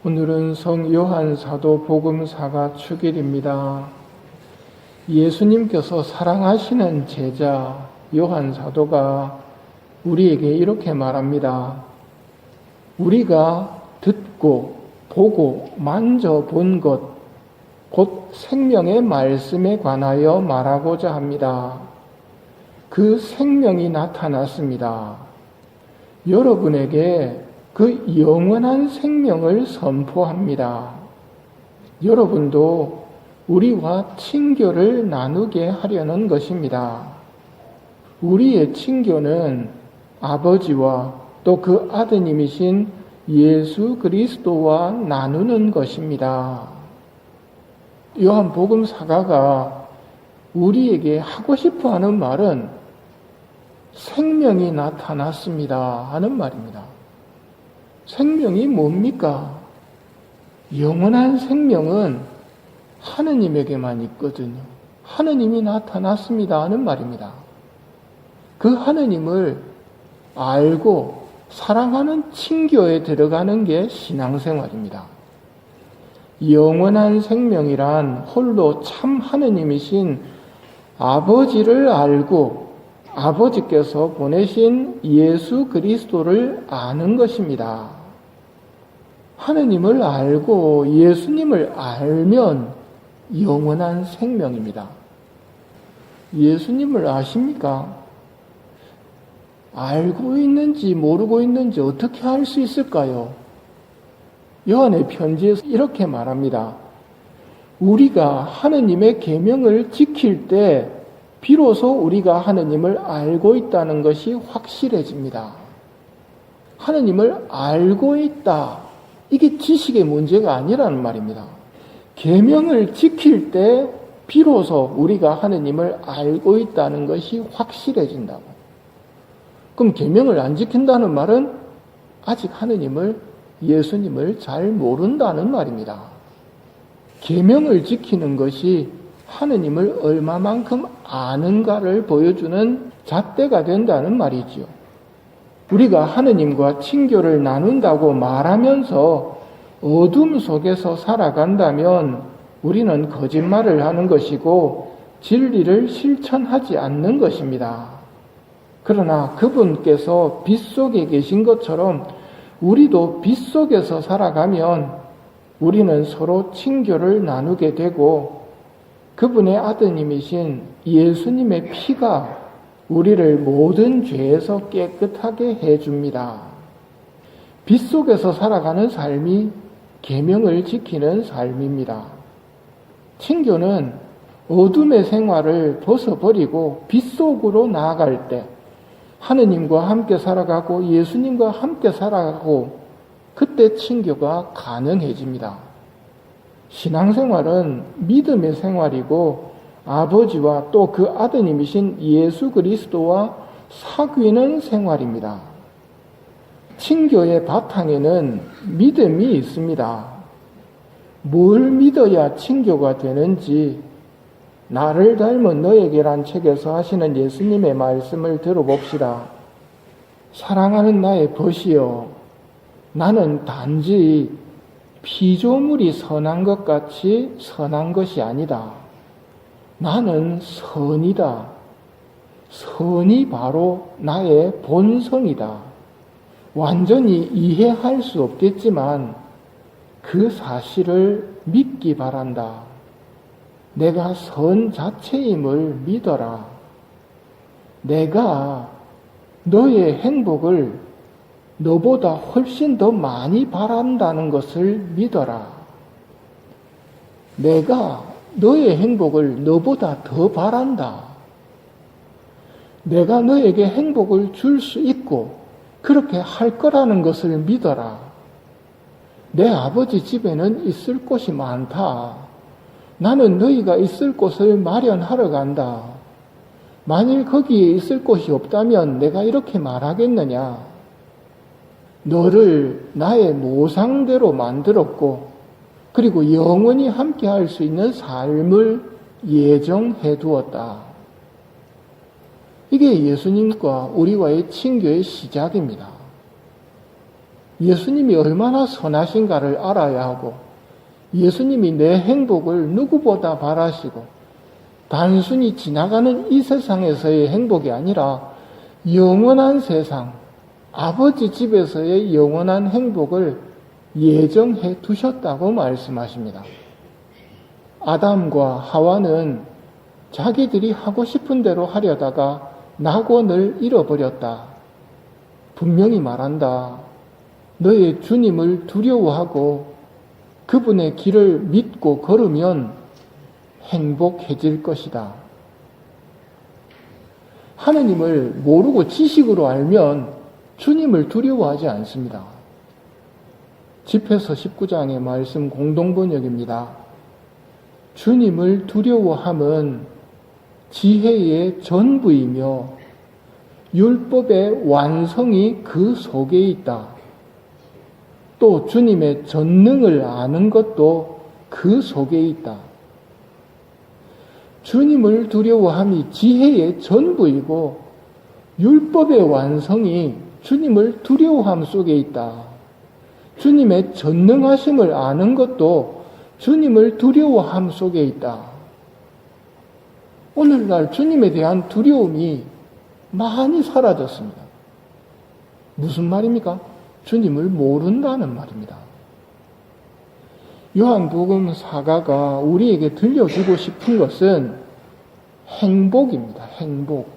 오늘은 성 요한 사도 복음사가 축일입니다. 예수님께서 사랑하시는 제자 요한 사도가 우리에게 이렇게 말합니다. 우리가 듣고 보고 만져본 것, 곧 생명의 말씀에 관하여 말하고자 합니다. 그 생명이 나타났습니다. 여러분에게 그 영원한 생명을 선포합니다. 여러분도 우리와 친교를 나누게 하려는 것입니다. 우리의 친교는 아버지와 또 그 아드님이신 예수 그리스도와 나누는 것입니다. 요한복음 사가가 우리에게 하고 싶어 하는 말은 생명이 나타났습니다 하는 말입니다. 생명이 뭡니까? 영원한 생명은 하느님에게만 있거든요. 하느님이 나타났습니다 하는 말입니다. 그 하느님을 알고 사랑하는 친교에 들어가는 게 신앙생활입니다. 영원한 생명이란 홀로 참 하느님이신 아버지를 알고 아버지께서 보내신 예수 그리스도를 아는 것입니다. 하느님을 알고 예수님을 알면 영원한 생명입니다. 예수님을 아십니까? 알고 있는지 모르고 있는지 어떻게 알 수 있을까요? 요한의 편지에서 이렇게 말합니다. 우리가 하느님의 계명을 지킬 때 비로소 우리가 하느님을 알고 있다는 것이 확실해집니다. 하느님을 알고 있다. 이게 지식의 문제가 아니라는 말입니다. 계명을 지킬 때 비로소 우리가 하느님을 알고 있다는 것이 확실해진다고. 그럼 계명을 안 지킨다는 말은 아직 하느님을, 예수님을 잘 모른다는 말입니다. 계명을 지키는 것이 하느님을 얼마만큼 아는가를 보여주는 잣대가 된다는 말이지요. 우리가 하느님과 친교를 나눈다고 말하면서 어둠 속에서 살아간다면 우리는 거짓말을 하는 것이고 진리를 실천하지 않는 것입니다. 그러나 그분께서 빛 속에 계신 것처럼 우리도 빛 속에서 살아가면 우리는 서로 친교를 나누게 되고 그분의 아드님이신 예수님의 피가 우리를 모든 죄에서 깨끗하게 해줍니다. 빛 속에서 살아가는 삶이 계명을 지키는 삶입니다. 친교는 어둠의 생활을 벗어버리고 빛 속으로 나아갈 때 하느님과 함께 살아가고 예수님과 함께 살아가고 그때 친교가 가능해집니다. 신앙생활은 믿음의 생활이고 아버지와 또 그 아드님이신 예수 그리스도와 사귀는 생활입니다. 친교의 바탕에는 믿음이 있습니다. 뭘 믿어야 친교가 되는지 나를 닮은 너에게란 책에서 하시는 예수님의 말씀을 들어봅시다. 사랑하는 나의 벗이여, 나는 단지 피조물이 선한 것 같이 선한 것이 아니다. 나는 선이다. 선이 바로 나의 본성이다. 완전히 이해할 수 없겠지만 그 사실을 믿기 바란다. 내가 선 자체임을 믿어라. 내가 너의 행복을 너보다 훨씬 더 많이 바란다는 것을 믿어라. 내가 너의 행복을 너보다 더 바란다. 내가 너에게 행복을 줄 수 있고 그렇게 할 거라는 것을 믿어라. 내 아버지 집에는 있을 곳이 많다. 나는 너희가 있을 곳을 마련하러 간다. 만일 거기에 있을 곳이 없다면 내가 이렇게 말하겠느냐. 너를 나의 모상대로 만들었고 그리고 영원히 함께 할 수 있는 삶을 예정해 두었다. 이게 예수님과 우리와의 친교의 시작입니다. 예수님이 얼마나 선하신가를 알아야 하고, 예수님이 내 행복을 누구보다 바라시고, 단순히 지나가는 이 세상에서의 행복이 아니라 영원한 세상, 아버지 집에서의 영원한 행복을 예정해 두셨다고 말씀하십니다. 아담과 하와는 자기들이 하고 싶은 대로 하려다가 낙원을 잃어버렸다. 분명히 말한다. 너의 주님을 두려워하고 그분의 길을 믿고 걸으면 행복해질 것이다. 하느님을 모르고 지식으로 알면 주님을 두려워하지 않습니다. 집회서 19장의 말씀 공동번역입니다. 주님을 두려워함은 지혜의 전부이며 율법의 완성이 그 속에 있다. 또 주님의 전능을 아는 것도 그 속에 있다. 주님을 두려워함이 지혜의 전부이고 율법의 완성이 주님을 두려워함 속에 있다. 주님의 전능하심을 아는 것도 주님을 두려워함 속에 있다. 오늘날 주님에 대한 두려움이 많이 사라졌습니다. 무슨 말입니까? 주님을 모른다는 말입니다. 요한복음 사가가 우리에게 들려주고 싶은 것은 행복입니다. 행복.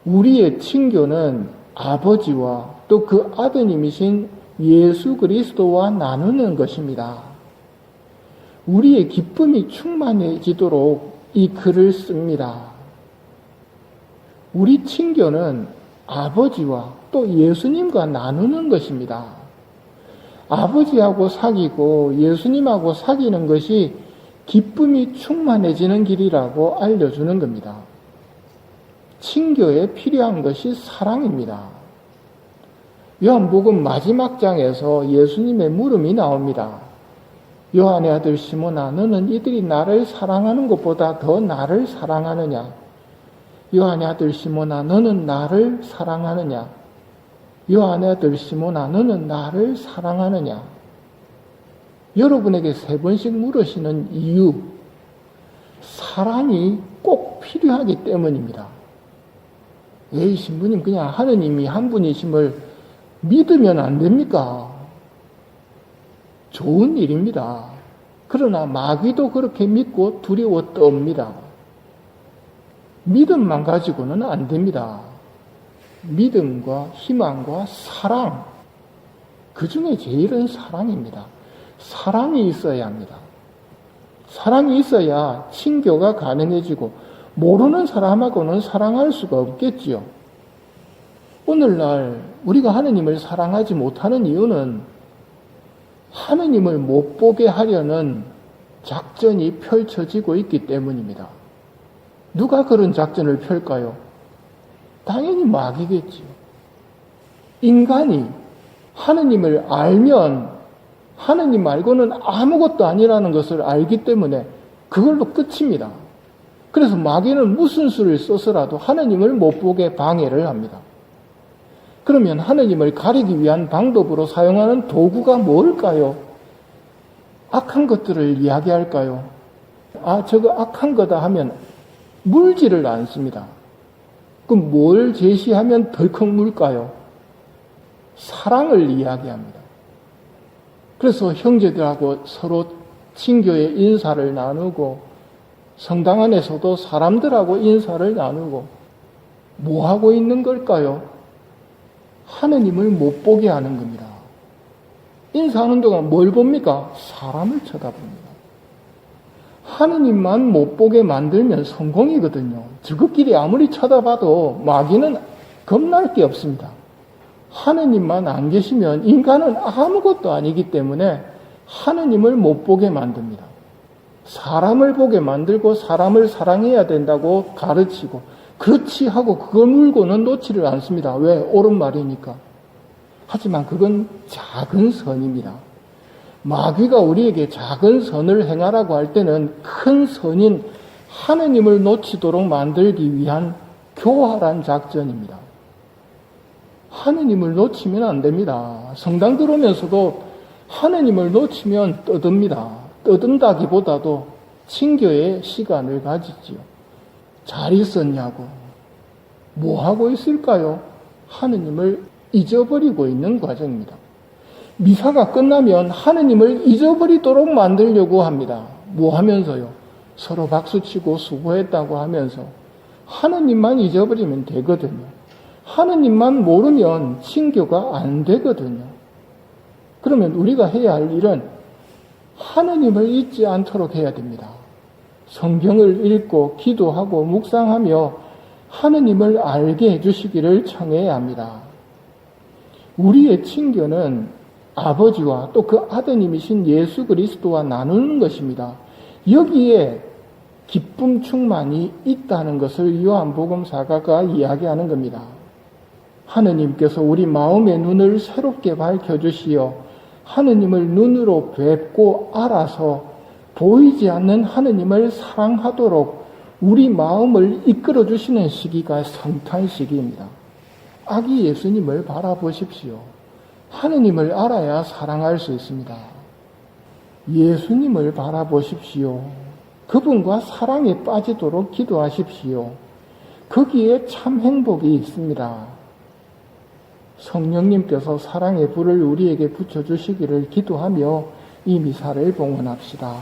우리의 친교는 아버지와 또 그 아드님이신 예수 그리스도와 나누는 것입니다. 우리의 기쁨이 충만해지도록 이 글을 씁니다. 우리 친교는 아버지와 또 예수님과 나누는 것입니다. 아버지하고 사귀고 예수님하고 사귀는 것이 기쁨이 충만해지는 길이라고 알려주는 겁니다. 친교에 필요한 것이 사랑입니다. 요한복음 마지막 장에서 예수님의 물음이 나옵니다. 요한의 아들 시몬아, 너는 이들이 나를 사랑하는 것보다 더 나를 사랑하느냐? 요한의 아들 시몬아, 너는 나를 사랑하느냐? 요한의 아들 시몬아, 너는 나를 사랑하느냐? 여러분에게 3번씩 물으시는 이유, 사랑이 꼭 필요하기 때문입니다. 에이, 신부님, 그냥 하느님이 한 분이심을 믿으면 안 됩니까? 좋은 일입니다. 그러나 마귀도 그렇게 믿고 두려워 떱니다. 믿음만 가지고는 안 됩니다. 믿음과 희망과 사랑, 그 중에 제일은 사랑입니다. 사랑이 있어야 합니다. 사랑이 있어야 친교가 가능해지고 모르는 사람하고는 사랑할 수가 없겠지요. 오늘날 우리가 하느님을 사랑하지 못하는 이유는 하느님을 못 보게 하려는 작전이 펼쳐지고 있기 때문입니다. 누가 그런 작전을 펼까요? 당연히 마귀겠지요. 인간이 하느님을 알면 하느님 말고는 아무것도 아니라는 것을 알기 때문에 그걸로 끝입니다. 그래서 마귀는 무슨 수를 써서라도 하느님을 못 보게 방해를 합니다. 그러면 하느님을 가리기 위한 방법으로 사용하는 도구가 뭘까요? 악한 것들을 이야기할까요? 아, 저거 악한 거다 하면 물지를 않습니다. 그럼 뭘 제시하면 덜컥 물까요? 사랑을 이야기합니다. 그래서 형제들하고 서로 친교의 인사를 나누고 성당 안에서도 사람들하고 인사를 나누고 뭐 하고 있는 걸까요? 하느님을 못 보게 하는 겁니다. 인사하는 동안 뭘 봅니까? 사람을 쳐다봅니다. 하느님만 못 보게 만들면 성공이거든요. 저것끼리 아무리 쳐다봐도 마귀는 겁날 게 없습니다. 하느님만 안 계시면 인간은 아무것도 아니기 때문에 하느님을 못 보게 만듭니다. 사람을 보게 만들고 사람을 사랑해야 된다고 가르치고 그렇지 하고 그걸 물고는 놓지를 않습니다. 왜? 옳은 말이니까. 하지만 그건 작은 선입니다. 마귀가 우리에게 작은 선을 행하라고 할 때는 큰 선인 하느님을 놓치도록 만들기 위한 교활한 작전입니다. 하느님을 놓치면 안 됩니다. 성당 들어오면서도 하느님을 놓치면 떠듭니다. 떠든다기보다도 친교의 시간을 가지지요. 잘 있었냐고. 뭐 하고 있을까요? 하느님을 잊어버리고 있는 과정입니다. 미사가 끝나면 하느님을 잊어버리도록 만들려고 합니다. 뭐 하면서요? 서로 박수치고 수고했다고 하면서 하느님만 잊어버리면 되거든요. 하느님만 모르면 친교가 안 되거든요. 그러면 우리가 해야 할 일은 하느님을 잊지 않도록 해야 됩니다. 성경을 읽고 기도하고 묵상하며 하느님을 알게 해주시기를 청해야 합니다. 우리의 친교는 아버지와 또 그 아드님이신 예수 그리스도와 나누는 것입니다. 여기에 기쁨 충만이 있다는 것을 요한복음 사가가 이야기하는 겁니다. 하느님께서 우리 마음의 눈을 새롭게 밝혀주시어 하느님을 눈으로 뵙고 알아서 보이지 않는 하느님을 사랑하도록 우리 마음을 이끌어 주시는 시기가 성탄 시기입니다. 아기 예수님을 바라보십시오. 하느님을 알아야 사랑할 수 있습니다. 예수님을 바라보십시오. 그분과 사랑에 빠지도록 기도하십시오. 거기에 참 행복이 있습니다. 성령님께서 사랑의 불을 우리에게 붙여주시기를 기도하며 이 미사를 봉헌합시다.